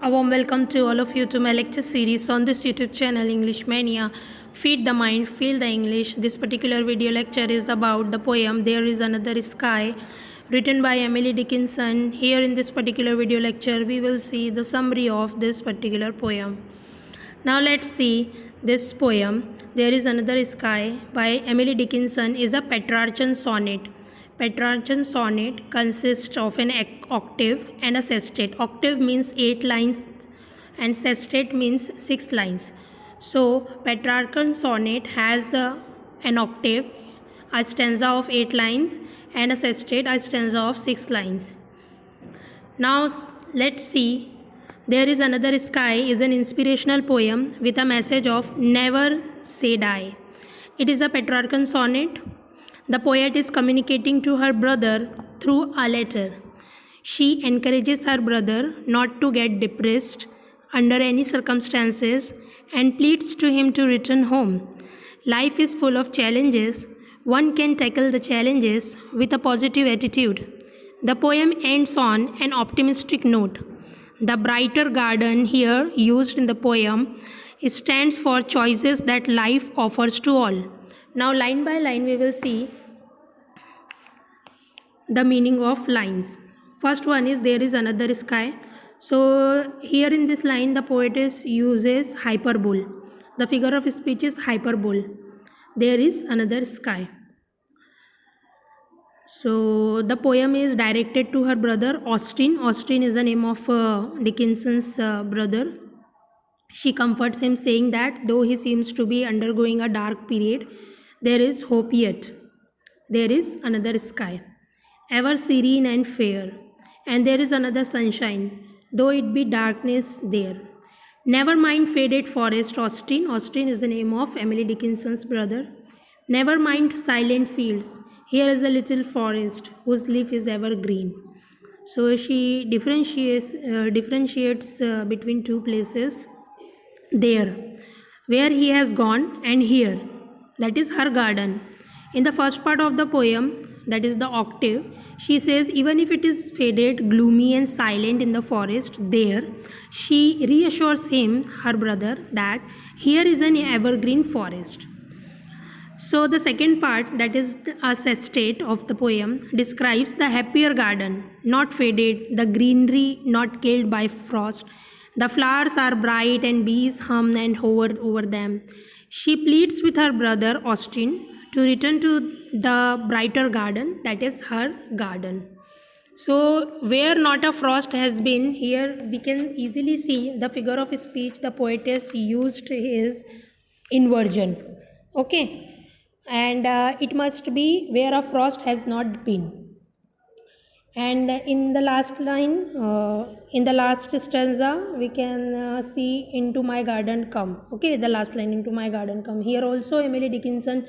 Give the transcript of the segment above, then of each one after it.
A warm welcome to all of you to my lecture series on this YouTube channel English Mania. Feed the mind, feel the English. This particular video lecture is about the poem There Is Another Sky, written by Emily Dickinson. Here in this particular video lecture we will see the summary of this particular poem. Now let's see this poem. There Is Another Sky by Emily Dickinson is a Petrarchan sonnet. Petrarchan sonnet consists of an octave and a sestet. Octave means 8 lines and sestet means 6 lines. So Petrarchan sonnet has an octave, a stanza of 8 lines, and a sestet, a stanza of 6 lines. Now let's see. There Is Another Sky is an inspirational poem with a message of never say die. It is a Petrarchan sonnet. The poet is communicating to her brother through a letter. She encourages her brother not to get depressed under any circumstances and pleads to him to return home. Life is full of challenges. One can tackle the challenges with a positive attitude. The poem ends on an optimistic note. The brighter garden here used in the poem stands for choices that life offers to all. Now line by line we will see the meaning of lines. First one is there is another sky. So here in this line the poetess uses hyperbole. The figure of speech is hyperbole. There is another sky. So the poem is directed to her brother Austin. Austin is the name of Dickinson's brother. She comforts him saying that though he seems to be undergoing a dark period, there is hope yet. There is another sky, ever serene and fair, and there is another sunshine, though it be darkness there. Never mind faded forest, Austin. Austin is the name of Emily Dickinson's brother. Never mind silent fields. Here is a little forest whose leaf is evergreen. So she differentiates between two places. There, where he has gone, and here, that is her garden. In the first part of the poem, that is the octave, she says even if it is faded, gloomy and silent in the forest, there, she reassures him, her brother, that here is an evergreen forest. So the second part, that is a sestet of the poem, describes the happier garden, not faded, the greenery not killed by frost. The flowers are bright and bees hum and hover over them. She pleads with her brother Austin to return to the brighter garden, that is her garden. So where not a frost has been, here we can easily see the figure of speech the poetess used is inversion. Okay, and it must be where a frost has not been. And in the last line, in the last stanza, we can see into my garden come. Okay, the last line, into my garden come. Here also Emily Dickinson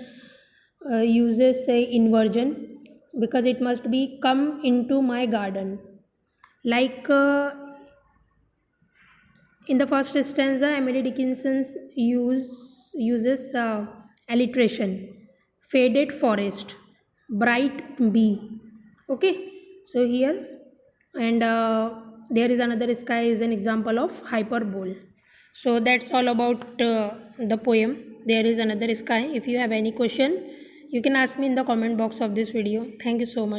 uses inversion because it must be come into my garden. Like in the first stanza, Emily Dickinson uses alliteration. Faded forest, bright bee. Okay. So here, and there is another sky is an example of hyperbole. So that's all about the poem There Is Another Sky. If you have any question, you can ask me in the comment box of this video. Thank you so much.